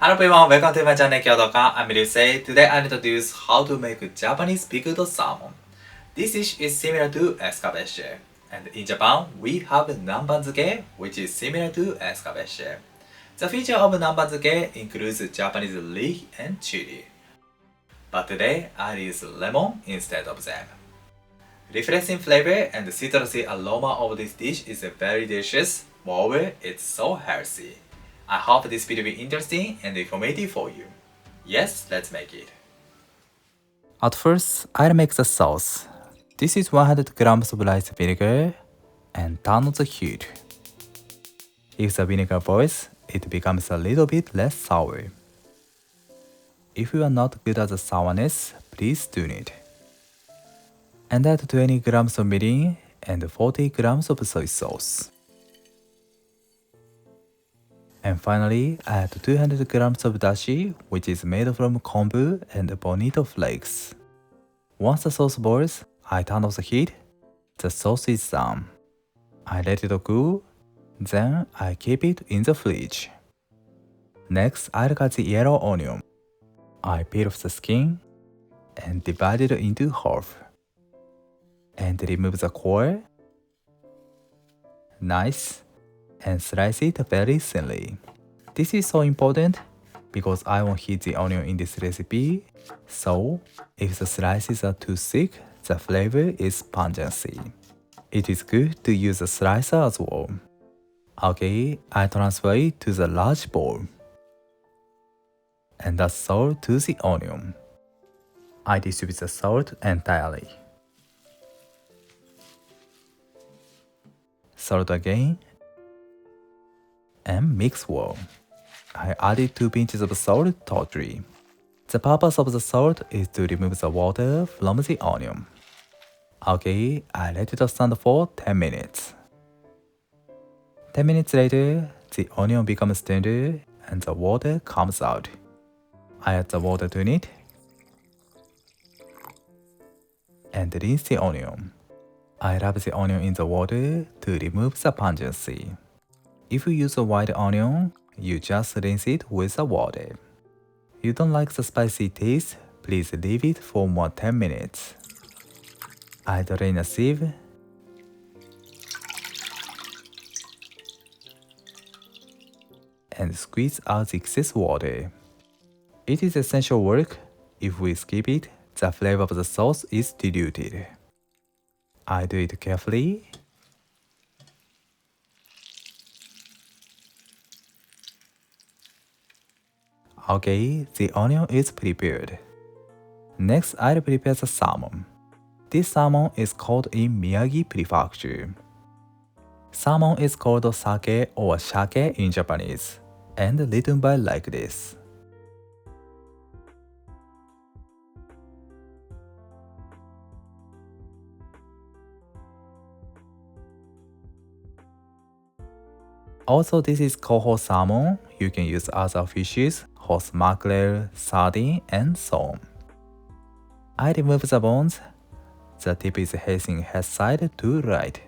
Hello everyone, welcome to my channel Kyotoka. I'm Ryusei. Today I introduce how to make Japanese pickled salmon. This dish is similar to escabeche. And in Japan, we have nambanzuke, which is similar to escabeche. The feature of nambanzuke includes Japanese leek and chili. But today, I use lemon instead of them. Refreshing flavor and citrusy aroma of this dish is very delicious. Moreover, it's so healthy. I hope this video will be interesting and informative for you. Yes, let's make it. At first, I'll make the sauce. This is 100 grams of rice vinegar and turn on the heat. If the vinegar boils, it becomes a little bit less sour. If you are not good at the sourness, please tune it. And add 20 grams of mirin and 40 grams of soy sauce. And finally, add 200 grams of dashi, which is made from kombu and bonito flakes. Once the sauce boils, I turn off the heat. The sauce is done. I let it cool, then I keep it in the fridge. Next, I'll cut the yellow onion. I peel off the skin and divide it into half. And remove the core. Nice. And slice it very thinly. This is so important because I won't heat the onion in this recipe, so if the slices are too thick, the flavor is pungency. It is good to use a slicer as well. Okay, I transfer it to the large bowl. And add salt to the onion. I distribute the salt entirely. Salt again. And mix well. I added 2 pinches of salt totally. The purpose of the salt is to remove the water from the onion. Okay, I let it stand for 10 minutes. 10 minutes later, the onion becomes tender and the water comes out. I add the water to it and rinse the onion. I rub the onion in the water to remove the pungency. If you use a white onion, you just rinse it with the water. You don't like the spicy taste, please leave it for more 10 minutes. I drain a sieve and squeeze out the excess water. It is essential work. If we skip it, the flavor of the sauce is diluted. I do it carefully. Okay, the onion is prepared. Next, I'll prepare the salmon. This salmon is called in Miyagi Prefecture. Salmon is called sake or shake in Japanese, and written by like this. Also, this is coho salmon. You can use other fishes, horse mackerel, sardine, and so on. I remove the bones. The tip is facing head side to right.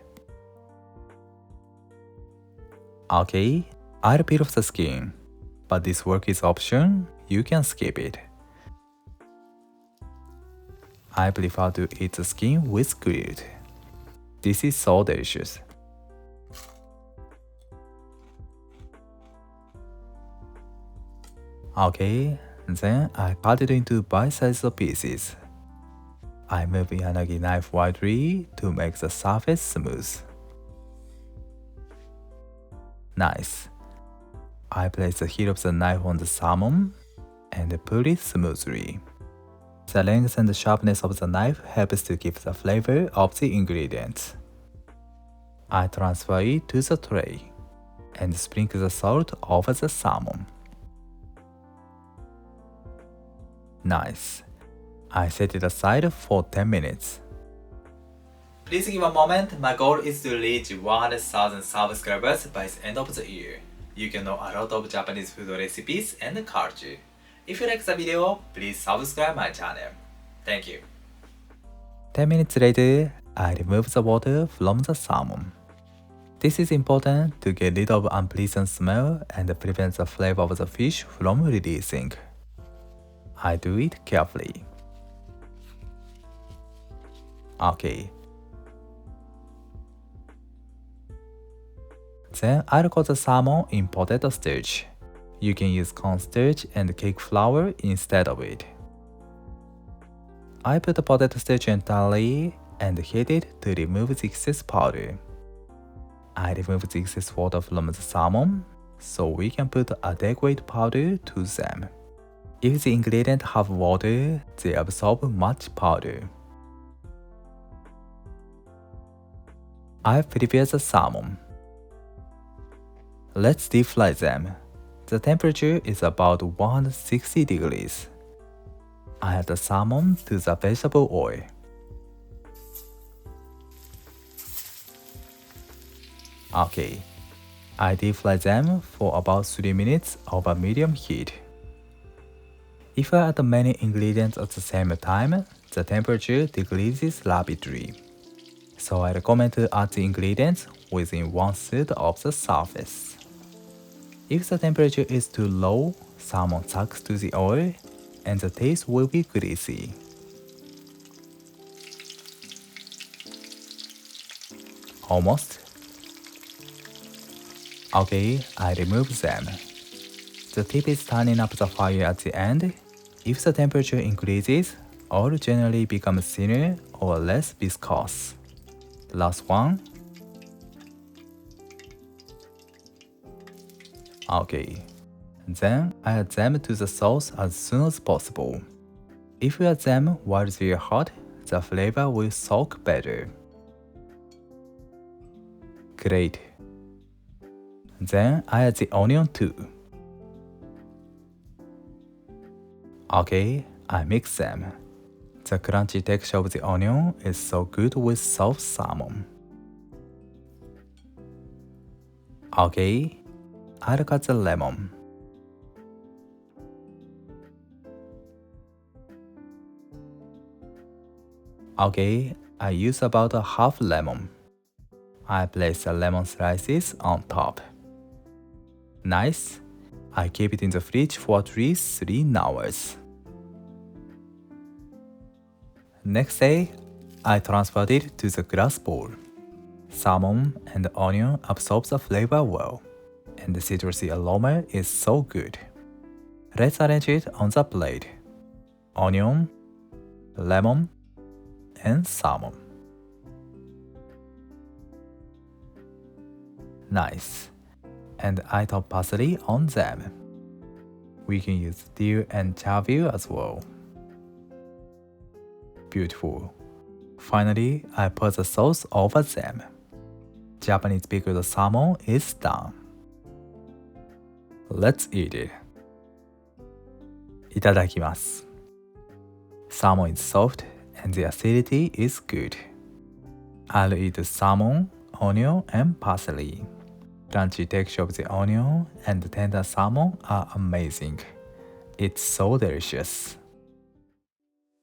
Okay, I'll peel off the skin, but this work is optional. You can skip it. I prefer to eat the skin with grilled. This is so delicious. Okay, then I cut it into bite-sized pieces. I move Yanagi knife widely to make the surface smooth. Nice. I place the heat of the knife on the salmon and pull it smoothly. The length and the sharpness of the knife helps to keep the flavor of the ingredients. I transfer it to the tray and sprinkle the salt over the salmon. Nice. I set it aside for 10 minutes. Please give a moment. My goal is to reach 100,000 subscribers by the end of the year. You can know a lot of Japanese food recipes and culture. If you like the video, please subscribe my channel. Thank you. 10 minutes later, I remove the water from the salmon. This is important to get rid of unpleasant smell and prevent the flavor of the fish from releasing. I do it carefully. Okay. Then I'll coat the salmon in potato starch. You can use cornstarch and cake flour instead of it. I put the potato starch entirely and heat it to remove the excess powder. I remove the excess water from the salmon, so we can put adequate powder to them. If the ingredients have water, they absorb much powder. I prepare the salmon. Let's deep fry them. The temperature is about 160 degrees. I add the salmon to the vegetable oil. Okay, I deep fry them for about 3 minutes over medium heat. If I add many ingredients at the same time, the temperature decreases rapidly. So I recommend to add the ingredients within 1/3 of the surface. If the temperature is too low, salmon sucks to the oil and the taste will be greasy. Almost. Okay, I remove them. The tip is turning up the fire at the end. If the temperature increases, oil generally becomes thinner or less viscous. Last one. Okay. Then I add them to the sauce as soon as possible. If you add them while they are hot, the flavor will soak better. Great. Then I add the onion too. Okay, I mix them. The crunchy texture of the onion is so good with soft salmon. Okay, I'll cut the lemon. Okay, I use about a half lemon. I place the lemon slices on top. Nice. I keep it in the fridge for at least 3 hours. Next day, I transferred it to the glass bowl. Salmon and onion absorb the flavor well, and the citrusy aroma is so good. Let's arrange it on the plate. Onion, lemon, and salmon. Nice. And I top parsley on them. We can use dill and chervil as well. Beautiful. Finally, I put the sauce over them. Japanese pickled salmon is done. Let's eat it. いただきます。Salmon is soft and the acidity is good. I'll eat the salmon, onion, and parsley. Crunchy texture of the onion and the tender salmon are amazing. It's so delicious.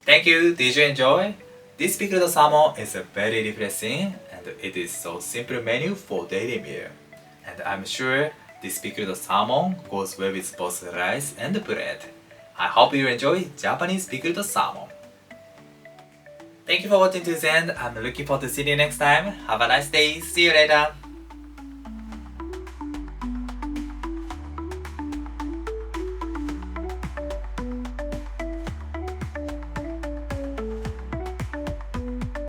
Thank you. Did you enjoy? This pickled salmon is very refreshing and it is so simple menu for daily meal. And I'm sure this pickled salmon goes well with both rice and bread. I hope you enjoy Japanese pickled salmon. Thank you for watching to the end. I'm looking forward to seeing you next time. Have a nice day. See you later.